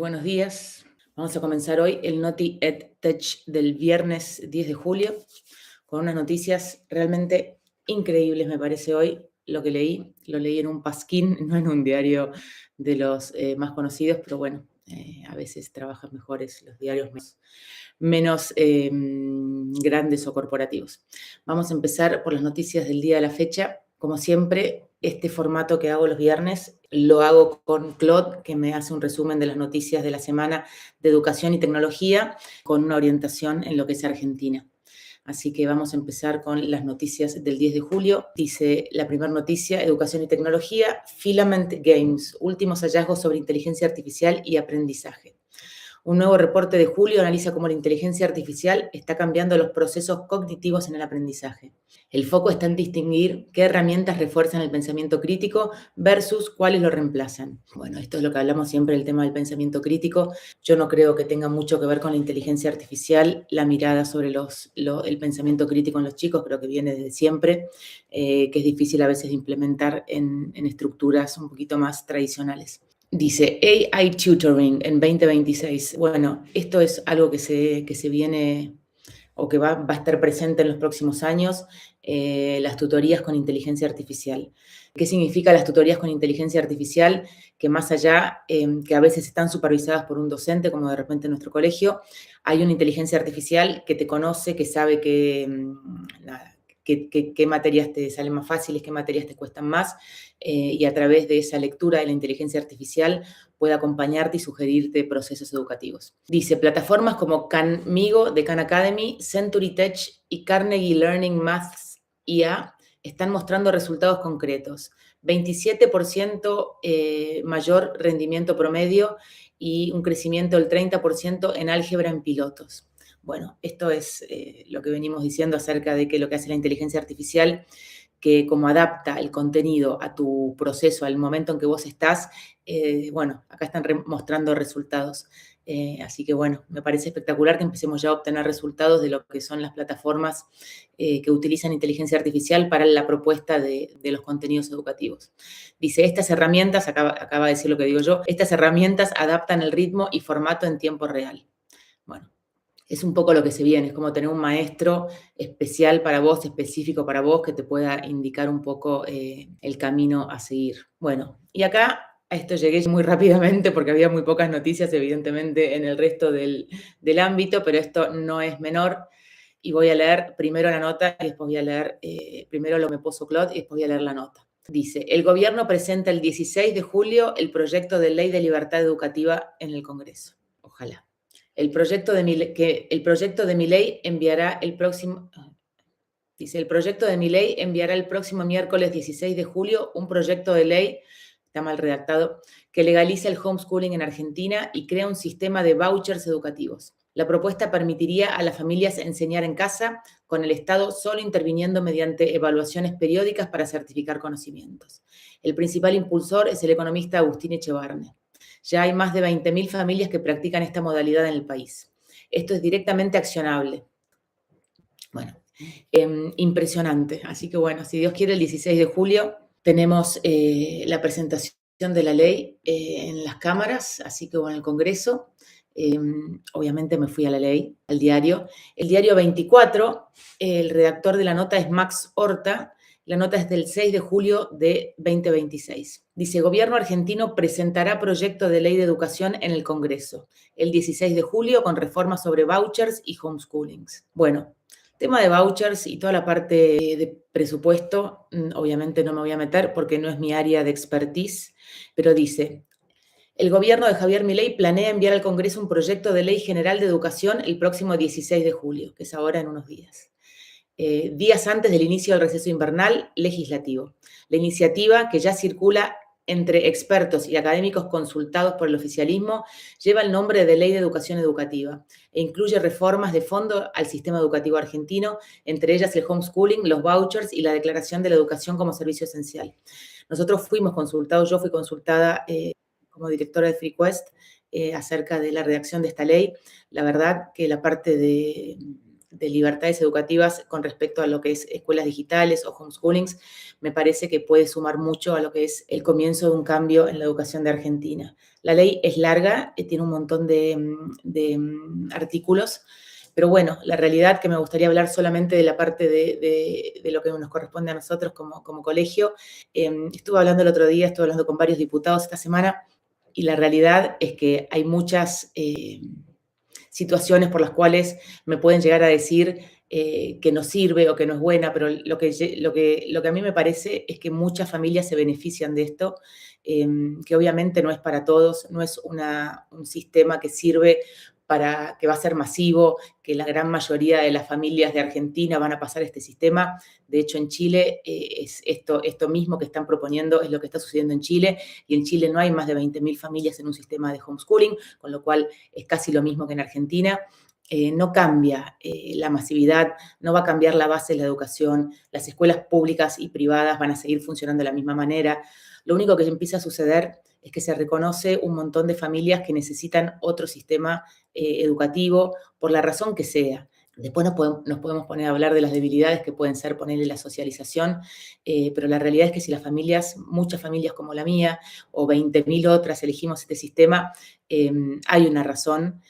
Buenos días. Vamos a comenzar hoy el Noti EdTech del viernes 10 de julio con unas noticias realmente increíbles, me parece hoy. Lo que leí, lo leí en un pasquín, no en un diario de los más conocidos, pero bueno, a veces trabajan mejores los diarios menos grandes o corporativos. Vamos a empezar por las noticias del día de la fecha. Como siempre, este formato que hago los viernes lo hago con Claude, que me hace un resumen de las noticias de la semana de educación y tecnología, con una orientación en lo que es Argentina. Así que vamos a empezar con las noticias del 10 de julio. Dice la primera noticia, educación y tecnología, Filament Games, últimos hallazgos sobre inteligencia artificial y aprendizaje. Un nuevo reporte de julio analiza cómo la inteligencia artificial está cambiando los procesos cognitivos en el aprendizaje. El foco está en distinguir qué herramientas refuerzan el pensamiento crítico versus cuáles lo reemplazan. Bueno, esto es lo que hablamos siempre del tema del pensamiento crítico. Yo no creo que tenga mucho que ver con la inteligencia artificial, la mirada sobre el pensamiento crítico en los chicos, creo que viene desde siempre, que es difícil a veces de implementar en estructuras un poquito más tradicionales. Dice AI Tutoring en 2026. Bueno, esto es algo que se viene o que va a estar presente en los próximos años, las tutorías con inteligencia artificial. ¿Qué significa las tutorías con inteligencia artificial? Que más allá, que a veces están supervisadas por un docente, como de repente en nuestro colegio, hay una inteligencia artificial que te conoce, que sabe qué materias te salen más fáciles, qué materias te cuestan más, y a través de esa lectura de la inteligencia artificial puede acompañarte y sugerirte procesos educativos. Dice, plataformas como Canmigo de Khan Academy, Century Tech y Carnegie Learning Maths IA están mostrando resultados concretos. 27% mayor rendimiento promedio y un crecimiento del 30% en álgebra en pilotos. Bueno, esto es lo que venimos diciendo acerca de que lo que hace la inteligencia artificial, que como adapta el contenido a tu proceso, al momento en que vos estás, bueno, acá están mostrando resultados. Así que bueno, me parece espectacular que empecemos ya a obtener resultados de lo que son las plataformas que utilizan inteligencia artificial para la propuesta de los contenidos educativos. Dice, estas herramientas, acaba de decir lo que digo yo, estas herramientas adaptan el ritmo y formato en tiempo real. Bueno, es un poco lo que se viene, es como tener un maestro especial para vos, específico para vos, que te pueda indicar un poco el camino a seguir. Bueno, y acá a esto llegué muy rápidamente porque había muy pocas noticias, evidentemente, en el resto del ámbito, pero esto no es menor. Y voy a leer primero la nota y después voy a leer, primero lo que me puso Claude y después voy a leer la nota. Dice, el gobierno presenta el 16 de julio el proyecto de ley de libertad educativa en el Congreso. Ojalá. El proyecto de mi ley enviará el próximo... Dice, el proyecto de mi ley enviará el próximo miércoles 16 de julio un proyecto de ley, está mal redactado, que legaliza el homeschooling en Argentina y crea un sistema de vouchers educativos. La propuesta permitiría a las familias enseñar en casa, con el Estado solo interviniendo mediante evaluaciones periódicas para certificar conocimientos. El principal impulsor es el economista Agustín Echevarne. Ya hay más de 20.000 familias que practican esta modalidad en el país. Esto es directamente accionable. Bueno, impresionante. Así que bueno, si Dios quiere, el 16 de julio tenemos la presentación de la ley en las cámaras, así que bueno, en el Congreso. Obviamente me fui a la ley, al diario. El diario 24, el redactor de la nota es Max Horta. La nota es del 6 de julio de 2026. Dice, Gobierno argentino presentará proyecto de ley de educación en el Congreso el 16 de julio con reformas sobre vouchers y homeschoolings. Bueno, tema de vouchers y toda la parte de presupuesto, obviamente no me voy a meter porque no es mi área de expertise, pero dice, el gobierno de Javier Milei planea enviar al Congreso un proyecto de ley general de educación el próximo 16 de julio, que es ahora en unos días. Días antes del inicio del receso invernal legislativo. La iniciativa, que ya circula entre expertos y académicos consultados por el oficialismo, lleva el nombre de Ley de Educación Educativa e incluye reformas de fondo al sistema educativo argentino, entre ellas el homeschooling, los vouchers y la declaración de la educación como servicio esencial. Nosotros fuimos consultados, yo fui consultada como directora de FreeQuest acerca de la redacción de esta ley. La verdad que la parte de de libertades educativas con respecto a lo que es escuelas digitales o homeschoolings, me parece que puede sumar mucho a lo que es el comienzo de un cambio en la educación de Argentina. La ley es larga, tiene un montón de artículos, pero bueno, la realidad que me gustaría hablar solamente de la parte de lo que nos corresponde a nosotros como colegio. Estuve hablando el otro día, estuve hablando con varios diputados esta semana, y la realidad es que hay muchas situaciones por las cuales me pueden llegar a decir que no sirve o que no es buena, pero lo que a mí me parece es que muchas familias se benefician de esto, que obviamente no es para todos, no es un sistema que sirve para que va a ser masivo, que la gran mayoría de las familias de Argentina van a pasar este sistema. De hecho, en Chile es esto mismo que están proponiendo es lo que está sucediendo en Chile, y en Chile no hay más de 20.000 familias en un sistema de homeschooling, con lo cual es casi lo mismo que en Argentina. No cambia la masividad, no va a cambiar la base de la educación, las escuelas públicas y privadas van a seguir funcionando de la misma manera. Lo único que empieza a suceder es que se reconoce un montón de familias que necesitan otro sistema educativo, por la razón que sea. Después nos podemos poner a hablar de las debilidades que pueden ser ponerle la socialización, pero la realidad es que si las familias, muchas familias como la mía o 20.000 otras elegimos este sistema, hay una razón.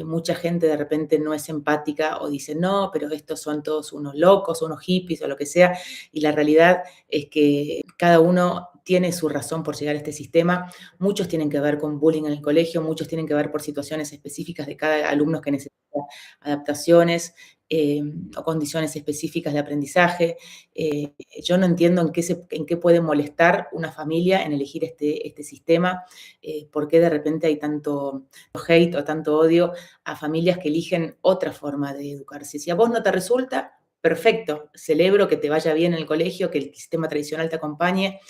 Mucha gente de repente no es empática o dice, no, pero estos son todos unos locos, unos hippies o lo que sea, y la realidad es que cada uno tiene su razón por llegar a este sistema. Muchos tienen que ver con bullying en el colegio, muchos tienen que ver por situaciones específicas de cada alumno que necesita adaptaciones o condiciones específicas de aprendizaje. Yo no entiendo en qué puede molestar una familia en elegir este sistema, por qué de repente hay tanto hate o tanto odio a familias que eligen otra forma de educarse. Si a vos no te resulta, perfecto, celebro que te vaya bien en el colegio, que el sistema tradicional te acompañe,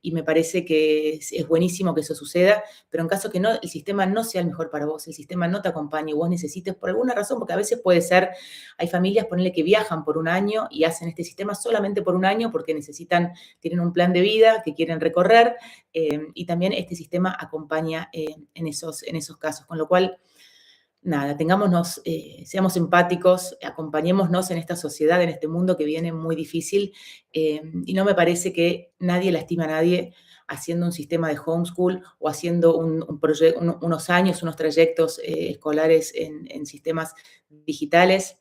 y me parece que es buenísimo que eso suceda, pero en caso que no, el sistema no sea el mejor para vos, el sistema no te acompañe, vos necesites por alguna razón, porque a veces puede ser, hay familias, ponele que viajan por un año y hacen este sistema solamente por un año porque tienen un plan de vida que quieren recorrer, y también este sistema acompaña en esos casos, con lo cual nada, seamos empáticos, acompañémonos en esta sociedad, en este mundo que viene muy difícil, y no me parece que nadie lastima a nadie haciendo un sistema de homeschool o haciendo unos años, unos trayectos escolares en sistemas digitales.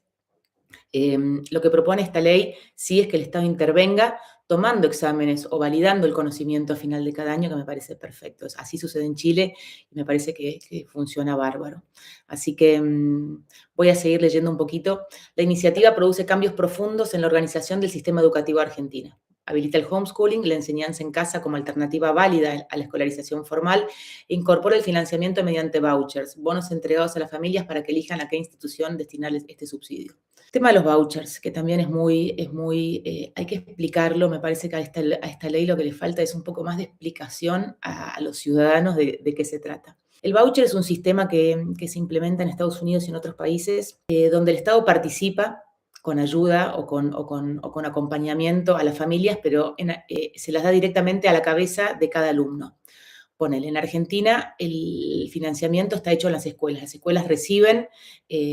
Lo que propone esta ley sí es que el Estado intervenga tomando exámenes o validando el conocimiento a final de cada año, que me parece perfecto. Así sucede en Chile y me parece que funciona bárbaro. Así que voy a seguir leyendo un poquito. La iniciativa produce cambios profundos en la organización del sistema educativo argentino. Habilita el homeschooling, la enseñanza en casa como alternativa válida a la escolarización formal, e incorpora el financiamiento mediante vouchers, bonos entregados a las familias para que elijan a qué institución destinarles este subsidio. Tema de los vouchers, que también hay que explicarlo. Me parece que a esta ley lo que le falta es un poco más de explicación a los ciudadanos de qué se trata. El voucher es un sistema que se implementa en Estados Unidos y en otros países, donde el Estado participa con ayuda o con acompañamiento a las familias, pero se las da directamente a la cabeza de cada alumno. Ponele, en Argentina el financiamiento está hecho en las escuelas. Las escuelas reciben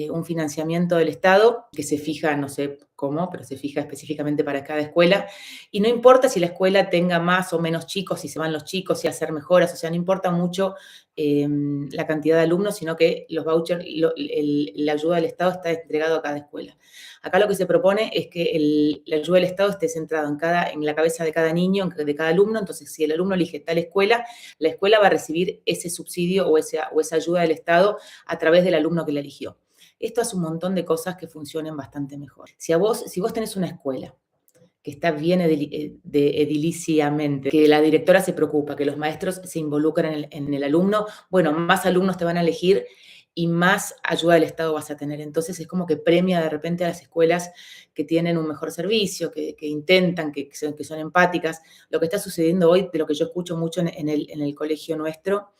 un financiamiento del Estado que se fija, no sé cómo, pero se fija específicamente para cada escuela. Y no importa si la escuela tenga más o menos chicos, si se van los chicos, si hacer mejoras, o sea, no importa mucho la cantidad de alumnos, sino que los vouchers, la ayuda del Estado está entregado a cada escuela. Acá lo que se propone es que la ayuda del Estado esté centrada en la cabeza de cada niño, de cada alumno. Entonces, si el alumno elige tal escuela, la escuela va a recibir ese subsidio o esa ayuda del Estado a través del alumno que la eligió. Esto hace un montón de cosas que funcionen bastante mejor. Si vos tenés una escuela que está bien ediliciamente, que la directora se preocupa, que los maestros se involucran en el alumno, bueno, más alumnos te van a elegir y más ayuda del Estado vas a tener. Entonces es como que premia de repente a las escuelas que tienen un mejor servicio, que intentan, que son empáticas. Lo que está sucediendo hoy, de lo que yo escucho mucho en el colegio nuestro,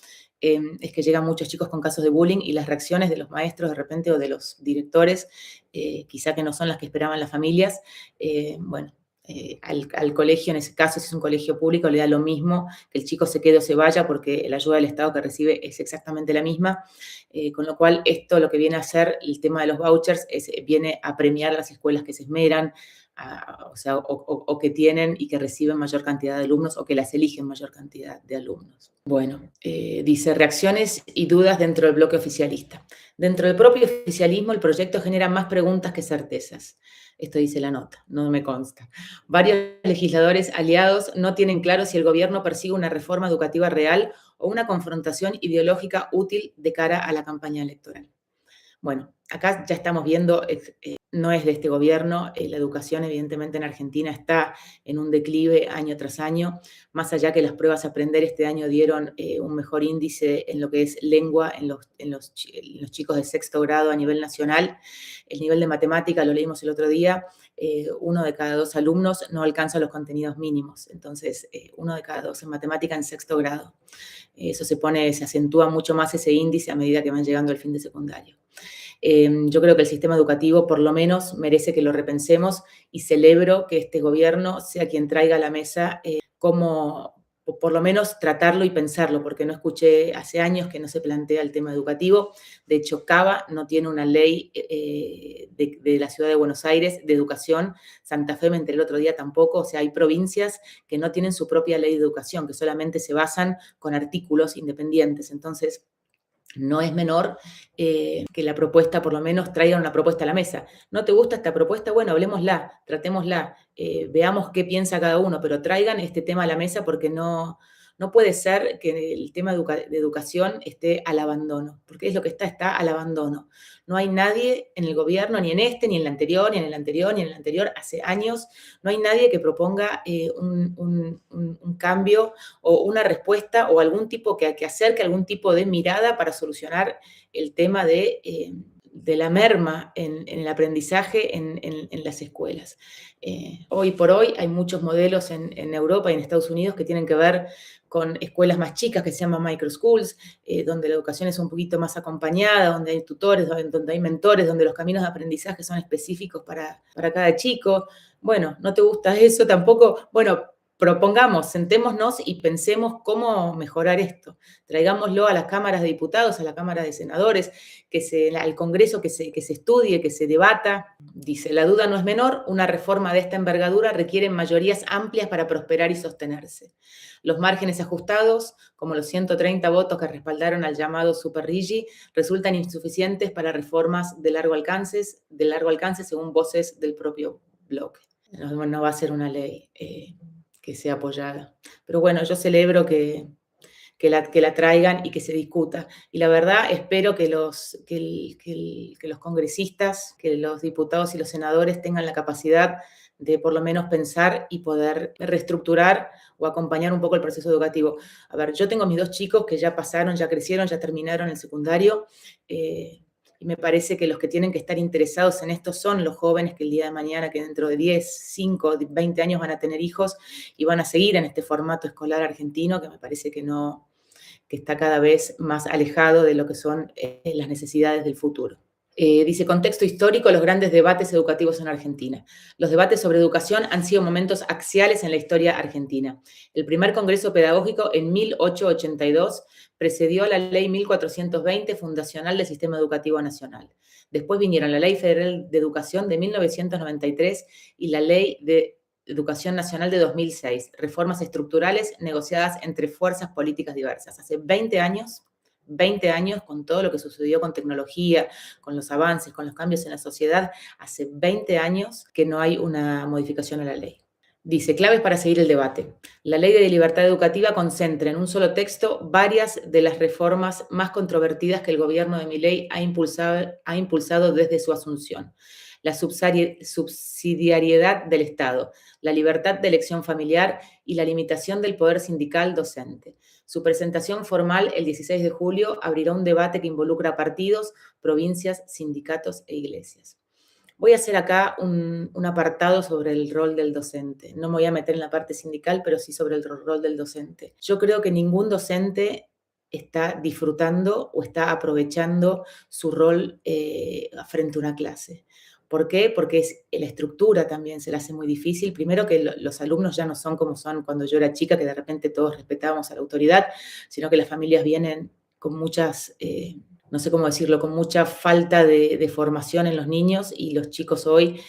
es que llegan muchos chicos con casos de bullying y las reacciones de los maestros de repente o de los directores, quizá que no son las que esperaban las familias, bueno, al colegio, en ese caso, si es un colegio público, le da lo mismo que el chico se quede o se vaya, porque la ayuda del Estado que recibe es exactamente la misma. Con lo cual, esto lo que viene a hacer, el tema de los vouchers, viene a premiar a las escuelas que se esmeran, o que tienen y que reciben mayor cantidad de alumnos, o que las eligen mayor cantidad de alumnos. Bueno, dice, reacciones y dudas dentro del bloque oficialista. Dentro del propio oficialismo, el proyecto genera más preguntas que certezas. Esto dice la nota, no me consta. Varios legisladores aliados no tienen claro si el gobierno persigue una reforma educativa real o una confrontación ideológica útil de cara a la campaña electoral. Bueno, acá ya estamos viendo, no es de este gobierno, la educación evidentemente en Argentina está en un declive año tras año, más allá que las pruebas a aprender este año dieron un mejor índice en lo que es lengua en los chicos de sexto grado a nivel nacional. El nivel de matemática, lo leímos el otro día, 1 de cada 2 alumnos no alcanza los contenidos mínimos, entonces 1 de cada 2 en matemática en sexto grado. Eso se acentúa mucho más ese índice a medida que van llegando al fin de secundario. Yo creo que el sistema educativo por lo menos merece que lo repensemos y celebro que este gobierno sea quien traiga a la mesa cómo, por lo menos tratarlo y pensarlo, porque no escuché hace años que no se plantea el tema educativo. De hecho, Cava no tiene una ley de la ciudad de Buenos Aires de educación. Santa Fe, me enteré el otro día, tampoco. O sea, hay provincias que no tienen su propia ley de educación, que solamente se basan con artículos independientes. Entonces, no es menor que la propuesta, por lo menos, traiga una propuesta a la mesa. ¿No te gusta esta propuesta? Bueno, hablemosla, tratémosla, veamos qué piensa cada uno, pero traigan este tema a la mesa, porque no puede ser que el tema de educación esté al abandono, porque es lo que está al abandono. No hay nadie en el gobierno, ni en este, ni en el anterior, ni en el anterior, ni en el anterior, hace años, no hay nadie que proponga un cambio o una respuesta o algún tipo que acerque algún tipo de mirada para solucionar el tema de la merma en el aprendizaje en las escuelas. Hoy por hoy hay muchos modelos en Europa y en Estados Unidos que tienen que ver con escuelas más chicas que se llaman microschools, donde la educación es un poquito más acompañada, donde hay tutores, donde hay mentores, donde los caminos de aprendizaje son específicos para cada chico. Bueno, ¿no te gusta eso tampoco? Bueno, propongamos, sentémonos y pensemos cómo mejorar esto. Traigámoslo a las cámaras de diputados, a la Cámara de Senadores, al Congreso, que se estudie, que se debata. Dice, la duda no es menor, una reforma de esta envergadura requiere mayorías amplias para prosperar y sostenerse. Los márgenes ajustados, como los 130 votos que respaldaron al llamado Super Rigi, resultan insuficientes para reformas de largo alcance según voces del propio bloque. No va a ser una ley que sea apoyada. Pero bueno, yo celebro que la traigan y que se discuta. Y la verdad, espero que los congresistas, que los diputados y los senadores tengan la capacidad de por lo menos pensar y poder reestructurar o acompañar un poco el proceso educativo. A ver, yo tengo mis 2 chicos que ya pasaron, ya crecieron, ya terminaron el secundario, y me parece que los que tienen que estar interesados en esto son los jóvenes que el día de mañana, que dentro de 10, 5, 20 años van a tener hijos y van a seguir en este formato escolar argentino, que me parece que está cada vez más alejado de lo que son las necesidades del futuro. Dice, contexto histórico, los grandes debates educativos en Argentina. Los debates sobre educación han sido momentos axiales en la historia argentina. El primer Congreso Pedagógico en 1882 precedió a la Ley 1420, fundacional del Sistema Educativo Nacional. Después vinieron la Ley Federal de Educación de 1993 y la Ley de Educación Nacional de 2006, reformas estructurales negociadas entre fuerzas políticas diversas. Hace 20 años, con todo lo que sucedió con tecnología, con los avances, con los cambios en la sociedad, hace 20 años que no hay una modificación a la ley. Dice, claves para seguir el debate. La Ley de Libertad Educativa concentra en un solo texto varias de las reformas más controvertidas que el gobierno de Milei ha impulsado desde su asunción. La subsidiariedad del Estado, la libertad de elección familiar y la limitación del poder sindical docente. Su presentación formal el 16 de julio abrirá un debate que involucra a partidos, provincias, sindicatos e iglesias. Voy a hacer acá un apartado sobre el rol del docente. No me voy a meter en la parte sindical, pero sí sobre el rol del docente. Yo creo que ningún docente está disfrutando o está aprovechando su rol frente a una clase. ¿Por qué? Porque la estructura también se le hace muy difícil. Primero que los alumnos ya no son como son cuando yo era chica, que de repente todos respetábamos a la autoridad, sino que las familias vienen con muchas, no sé cómo decirlo, con mucha falta de formación en los niños, y los chicos hoy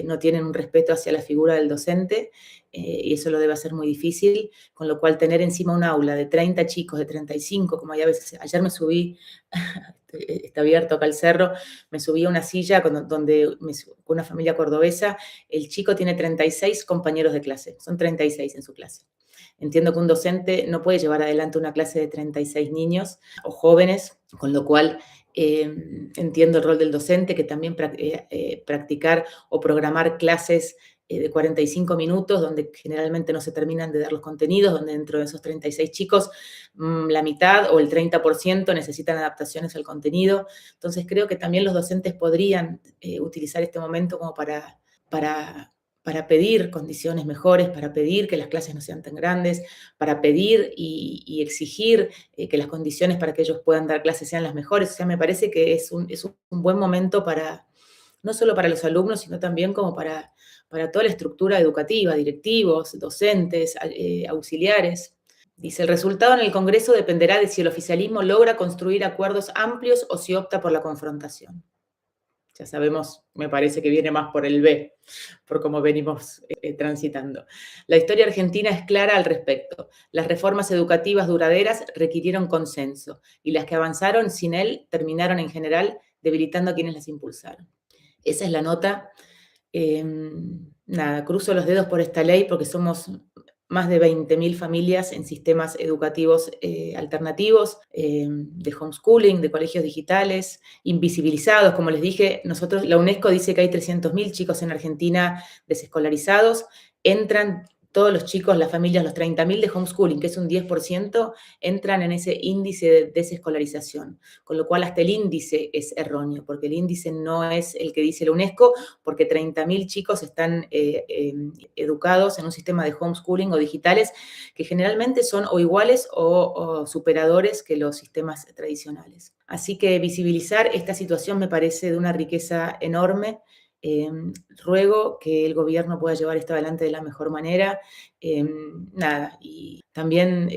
no tienen un respeto hacia la figura del docente, y eso lo debe hacer muy difícil, con lo cual tener encima un aula de 30 chicos, de 35, como hay a veces, ayer me subí, está abierto acá el cerro, me subí a una silla con una familia cordobesa, el chico tiene 36 compañeros de clase, son 36 en su clase. Entiendo que un docente no puede llevar adelante una clase de 36 niños o jóvenes, con lo cual entiendo el rol del docente, que también practicar o programar clases de 45 minutos, donde generalmente no se terminan de dar los contenidos, donde dentro de esos 36 chicos, la mitad o el 30% necesitan adaptaciones al contenido. Entonces creo que también los docentes podrían utilizar este momento como para pedir condiciones mejores, para pedir que las clases no sean tan grandes, para pedir y exigir que las condiciones para que ellos puedan dar clases sean las mejores. O sea, me parece que es un buen momento para, no solo para los alumnos, sino también como para toda la estructura educativa, directivos, docentes, auxiliares. Dice, el resultado en el Congreso dependerá de si el oficialismo logra construir acuerdos amplios o si opta por la confrontación. Ya sabemos, me parece que viene más por el B, por cómo venimos transitando. La historia argentina es clara al respecto. Las reformas educativas duraderas requirieron consenso, y las que avanzaron sin él terminaron en general debilitando a quienes las impulsaron. Esa es la nota. Nada, cruzo los dedos por esta ley porque somos más de 20.000 familias en sistemas educativos alternativos, de homeschooling, de colegios digitales, invisibilizados. Como les dije, nosotros, la UNESCO dice que hay 300.000 chicos en Argentina desescolarizados. Entran todos los chicos, las familias, los 30.000 de homeschooling, que es un 10%, entran en ese índice de desescolarización. Con lo cual hasta el índice es erróneo, porque el índice no es el que dice la UNESCO, porque 30.000 chicos están educados en un sistema de homeschooling o digitales que generalmente son o iguales o superadores que los sistemas tradicionales. Así que visibilizar esta situación me parece de una riqueza enorme. Ruego que el gobierno pueda llevar esto adelante de la mejor manera. Y también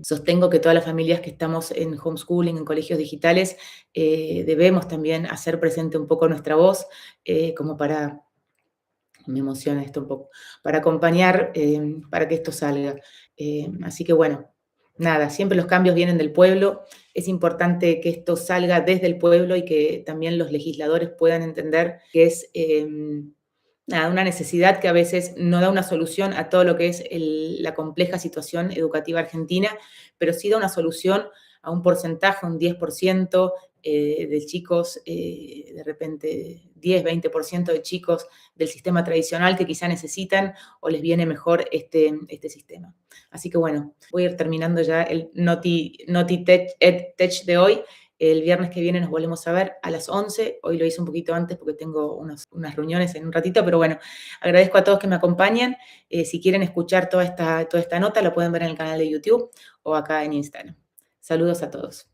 sostengo que todas las familias que estamos en homeschooling, en colegios digitales, debemos también hacer presente un poco nuestra voz, como para, me emociona esto un poco, para acompañar, para que esto salga. Así que bueno, nada, siempre los cambios vienen del pueblo. Es importante que esto salga desde el pueblo y que también los legisladores puedan entender que es una necesidad que a veces no da una solución a todo lo que es la compleja situación educativa argentina, pero sí da una solución a un porcentaje, un 10% de chicos, de repente 10, 20% de chicos del sistema tradicional que quizá necesitan o les viene mejor este sistema. Así que bueno, voy a ir terminando ya el Noti Tech de hoy. El viernes que viene nos volvemos a ver a las 11. Hoy lo hice un poquito antes porque tengo unas reuniones en un ratito, pero bueno, agradezco a todos que me acompañen. Si quieren escuchar toda esta nota, la pueden ver en el canal de YouTube o acá en Instagram. Saludos a todos.